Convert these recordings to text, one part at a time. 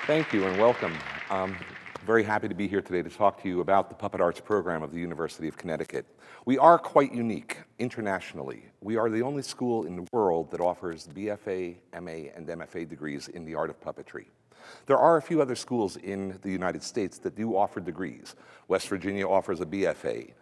Thank you and welcome. Very happy to be here today to talk to you about the Puppet Arts program of the University of Connecticut. We are quite unique internationally. We are the only school in the world that offers BFA, MA, and MFA degrees in the art of puppetry. There are a few other schools in the United States that do offer degrees. West Virginia offers a BFA.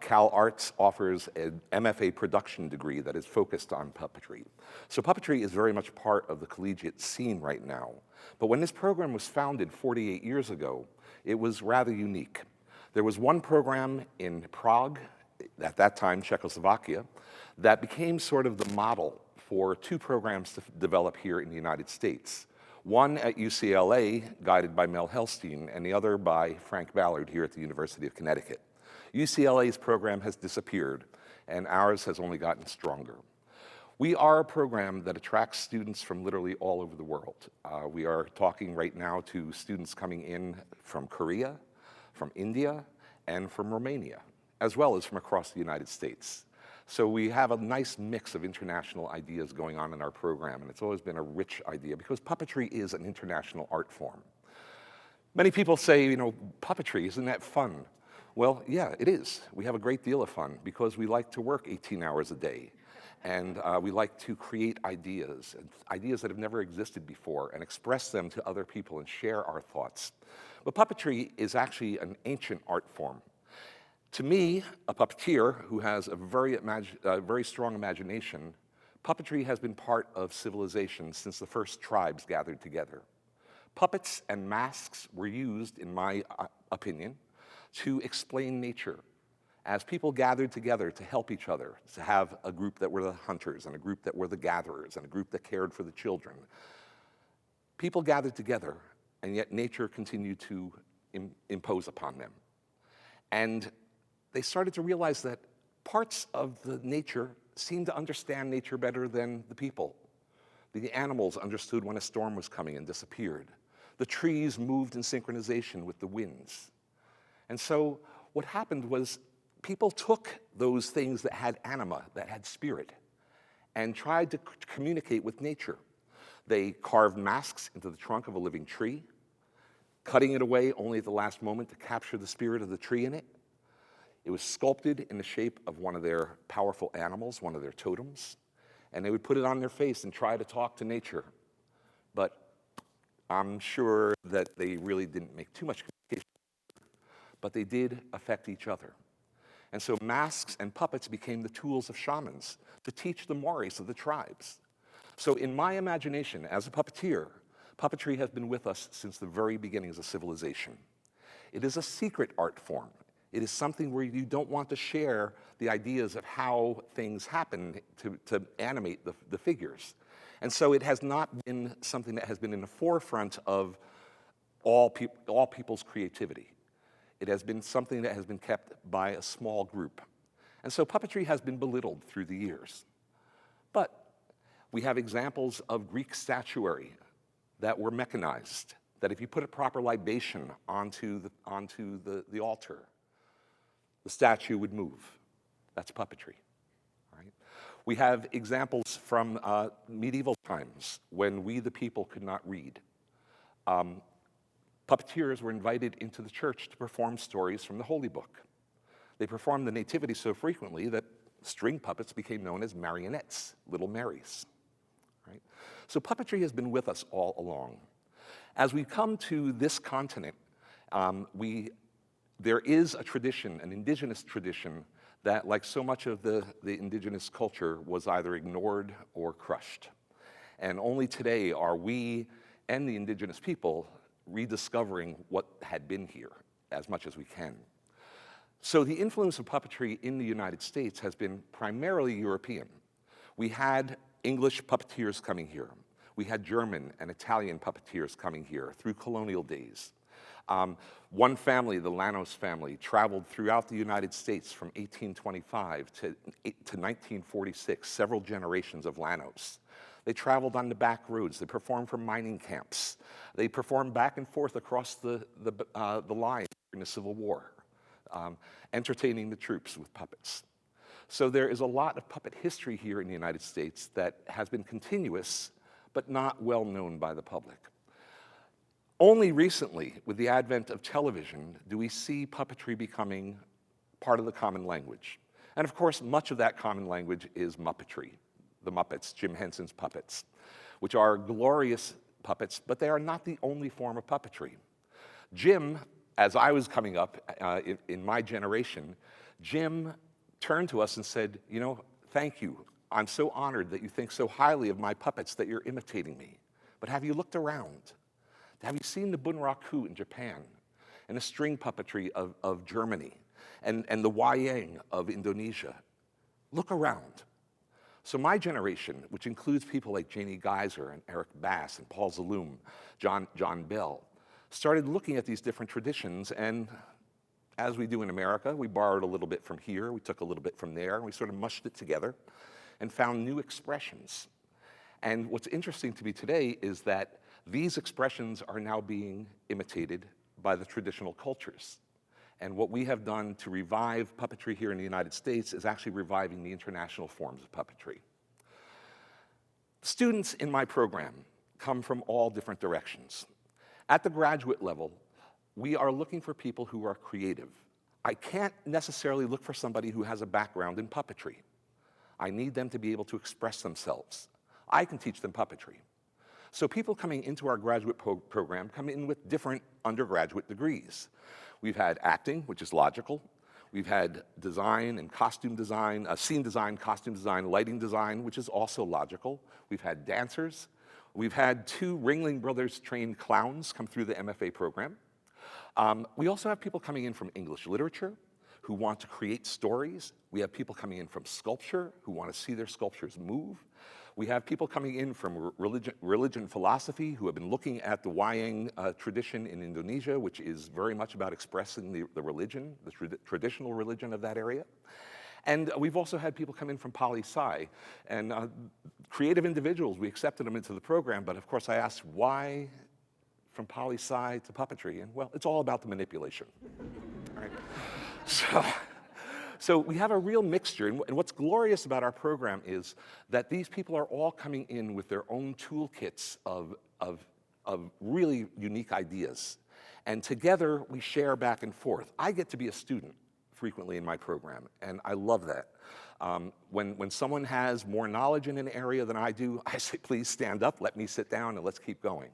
Cal Arts offers an MFA production degree that is focused on puppetry. So puppetry is very much part of the collegiate scene right now. But when this program was founded 48 years ago, it was rather unique. There was one program in Prague, at that time Czechoslovakia, that became sort of the model for two programs to develop here in the United States. One at UCLA, guided by Mel Helstein, and the other by Frank Ballard here at the University of Connecticut. UCLA's program has disappeared, and ours has only gotten stronger. We are a program that attracts students from literally all over the world. We are talking right now to students coming in from Korea, from India, and from Romania, as well as from across the United States. So we have a nice mix of international ideas going on in our program, and it's always been a rich idea because puppetry is an international art form. Many people say, puppetry, isn't that fun? Well, yeah, it is. We have a great deal of fun because we like to work 18 hours a day. And we like to create ideas that have never existed before, and express them to other people and share our thoughts. But puppetry is actually an ancient art form. To me, a puppeteer who has a very strong imagination, puppetry has been part of civilization since the first tribes gathered together. Puppets and masks were used, in my opinion, to explain nature. As people gathered together to help each other, to have a group that were the hunters, and a group that were the gatherers, and a group that cared for the children. People gathered together, and yet nature continued to impose upon them. And they started to realize that parts of the nature seemed to understand nature better than the people. The animals understood when a storm was coming and disappeared. The trees moved in synchronization with the winds. And so what happened was people took those things that had anima, that had spirit, and tried to communicate with nature. They carved masks into the trunk of a living tree, cutting it away only at the last moment to capture the spirit of the tree in it. It was sculpted in the shape of one of their powerful animals, one of their totems, and they would put it on their face and try to talk to nature. But I'm sure that they really didn't make too much communication, but they did affect each other. And so masks and puppets became the tools of shamans to teach the mores of the tribes. So in my imagination, as a puppeteer, puppetry has been with us since the very beginnings of civilization. It is a secret art form. It is something where you don't want to share the ideas of how things happen to animate the figures. And so it has not been something that has been in the forefront of all people's creativity. It has been something that has been kept by a small group. And so puppetry has been belittled through the years. But we have examples of Greek statuary that were mechanized, that if you put a proper libation onto the altar, the statue would move. That's puppetry. Right? We have examples from medieval times when we, the people, could not read. Puppeteers were invited into the church to perform stories from the Holy Book. They performed the Nativity so frequently that string puppets became known as marionettes, little Marys. Right? So puppetry has been with us all along. As we come to this continent, there is a tradition, an indigenous tradition, that, like so much of the indigenous culture, was either ignored or crushed. And only today are we and the indigenous people rediscovering what had been here as much as we can. So the influence of puppetry in the United States has been primarily European. We had English puppeteers coming here. We had German and Italian puppeteers coming here through colonial days. One family, the Llanos family, traveled throughout the United States from 1825 to 1946, several generations of Llanos. They traveled on the back roads. They performed from mining camps. They performed back and forth across the line during the Civil War, entertaining the troops with puppets. So there is a lot of puppet history here in the United States that has been continuous, but not well known by the public. Only recently, with the advent of television, do we see puppetry becoming part of the common language. And of course, much of that common language is Muppetry, the Muppets, Jim Henson's puppets, which are glorious puppets, but they are not the only form of puppetry. Jim, as I was coming up in my generation, Jim turned to us and said, you know, thank you. I'm so honored that you think so highly of my puppets that you're imitating me. But have you looked around? Have you seen the bunraku in Japan and the string puppetry of Germany and the wayang of Indonesia? Look around. So my generation, which includes people like Janie Geiser and Eric Bass and Paul Zaloom, John Bell, started looking at these different traditions, and as we do in America, we borrowed a little bit from here, we took a little bit from there, and we sort of mushed it together and found new expressions. And what's interesting to me today is that these expressions are now being imitated by the traditional cultures. And what we have done to revive puppetry here in the United States is actually reviving the international forms of puppetry. Students in my program come from all different directions. At the graduate level, we are looking for people who are creative. I can't necessarily look for somebody who has a background in puppetry. I need them to be able to express themselves. I can teach them puppetry. So people coming into our graduate program come in with different undergraduate degrees. We've had acting, which is logical. We've had design and costume design, scene design, costume design, lighting design, which is also logical. We've had dancers. We've had 2 Ringling Brothers trained clowns come through the MFA program. We also have people coming in from English literature who want to create stories. We have people coming in from sculpture who want to see their sculptures move. We have people coming in from religion philosophy who have been looking at the wayang tradition in Indonesia, which is very much about expressing the religion, the traditional religion of that area. And we've also had people come in from poli-sci, and creative individuals. We accepted them into the program, but of course I asked, why from poli-sci to puppetry? And well, it's all about the manipulation. All right. So we have a real mixture, and what's glorious about our program is that these people are all coming in with their own toolkits of really unique ideas. And together we share back and forth. I get to be a student frequently in my program, and I love that. When someone has more knowledge in an area than I do, I say, please stand up, let me sit down, and let's keep going.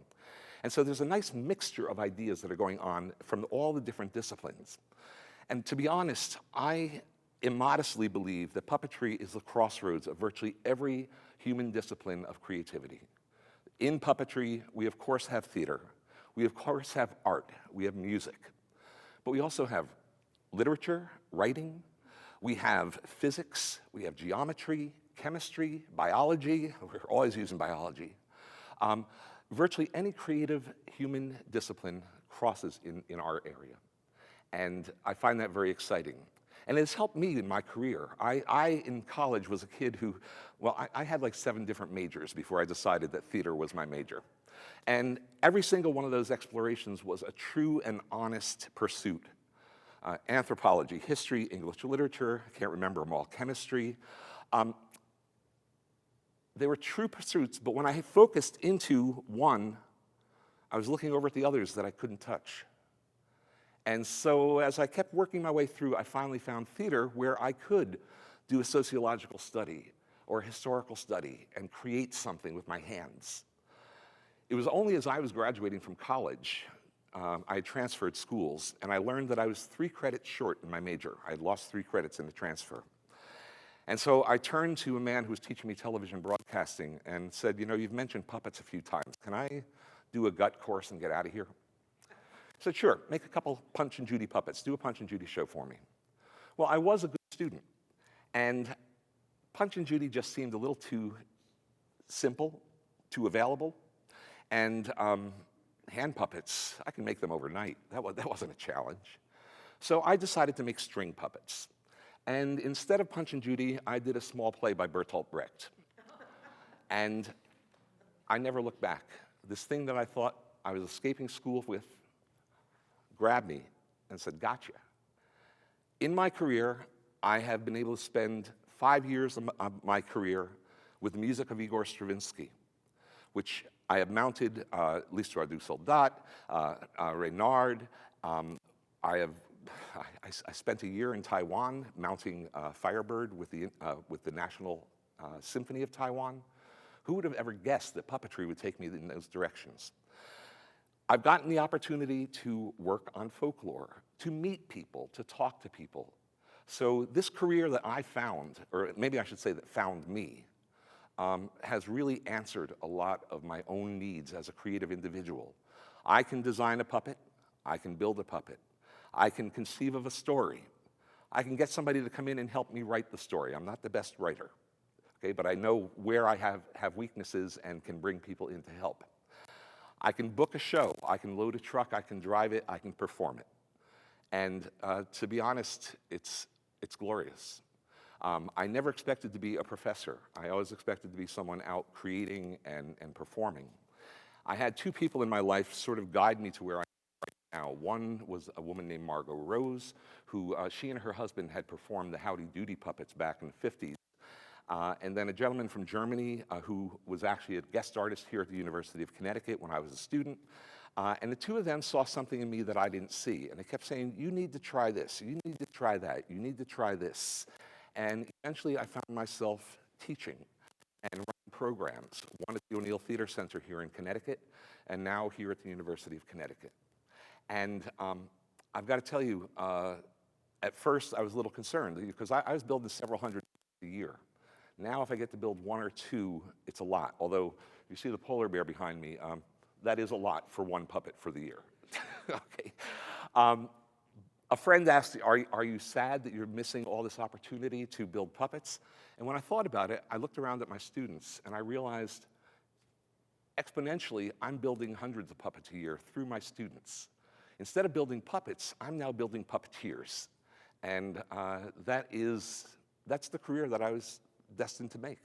And so there's a nice mixture of ideas that are going on from all the different disciplines. And to be honest, I immodestly believe that puppetry is the crossroads of virtually every human discipline of creativity. In puppetry, we of course have theater, we of course have art, we have music, but we also have literature, writing, we have physics, we have geometry, chemistry, biology. We're always using biology. Virtually any creative human discipline crosses in our area. And I find that very exciting. And it's helped me in my career. I in college, was a kid who, well, I had like 7 different majors before I decided that theater was my major. And every single one of those explorations was a true and honest pursuit. Anthropology, history, English literature, I can't remember them all, chemistry. They were true pursuits, but when I focused into one, I was looking over at the others that I couldn't touch. And so as I kept working my way through, I finally found theater where I could do a sociological study or a historical study and create something with my hands. It was only as I was graduating from college, I had transferred schools, and I learned that I was 3 credits short in my major. I had lost 3 credits in the transfer. And so I turned to a man who was teaching me television broadcasting and said, you know, you've mentioned puppets a few times. Can I do a gut course and get out of here? I said, sure, make a couple Punch and Judy puppets. Do a Punch and Judy show for me. Well, I was a good student, and Punch and Judy just seemed a little too simple, too available, and hand puppets, I can make them overnight. That wasn't a challenge. So I decided to make string puppets. And instead of Punch and Judy, I did a small play by Bertolt Brecht. And I never looked back. This thing that I thought I was escaping school with grabbed me and said, gotcha. In my career, I have been able to spend 5 years of my career with the music of Igor Stravinsky, which I have mounted L'Histoire du Soldat, Reynard. I spent a year in Taiwan mounting Firebird with the National Symphony of Taiwan. Who would have ever guessed that puppetry would take me in those directions? I've gotten the opportunity to work on folklore, to meet people, to talk to people. So this career that I found, or maybe I should say that found me, has really answered a lot of my own needs as a creative individual. I can design a puppet, I can build a puppet, I can conceive of a story, I can get somebody to come in and help me write the story. I'm not the best writer, okay, but I know where I have weaknesses and can bring people in to help. I can book a show, I can load a truck, I can drive it, I can perform it. And to be honest, it's glorious. I never expected to be a professor. I always expected to be someone out creating and performing. I had two people in my life sort of guide me to where I am now. One was a woman named Margot Rose, who she and her husband had performed the Howdy Doody puppets back in the 50s. And then a gentleman from Germany who was actually a guest artist here at the University of Connecticut when I was a student. And the two of them saw something in me that I didn't see. And they kept saying, you need to try this, you need to try that, you need to try this. And eventually I found myself teaching and running programs, one at the O'Neill Theater Center here in Connecticut, and now here at the University of Connecticut. And I've got to tell you, at first I was a little concerned because I was building several hundred a year. Now if I get to build one or two, it's a lot. Although you see the polar bear behind me, that is a lot for one puppet for the year. Okay. A friend asked, are you sad that you're missing all this opportunity to build puppets? And when I thought about it, I looked around at my students and I realized exponentially, I'm building hundreds of puppets a year through my students. Instead of building puppets, I'm now building puppeteers. And that's the career that I was destined to make.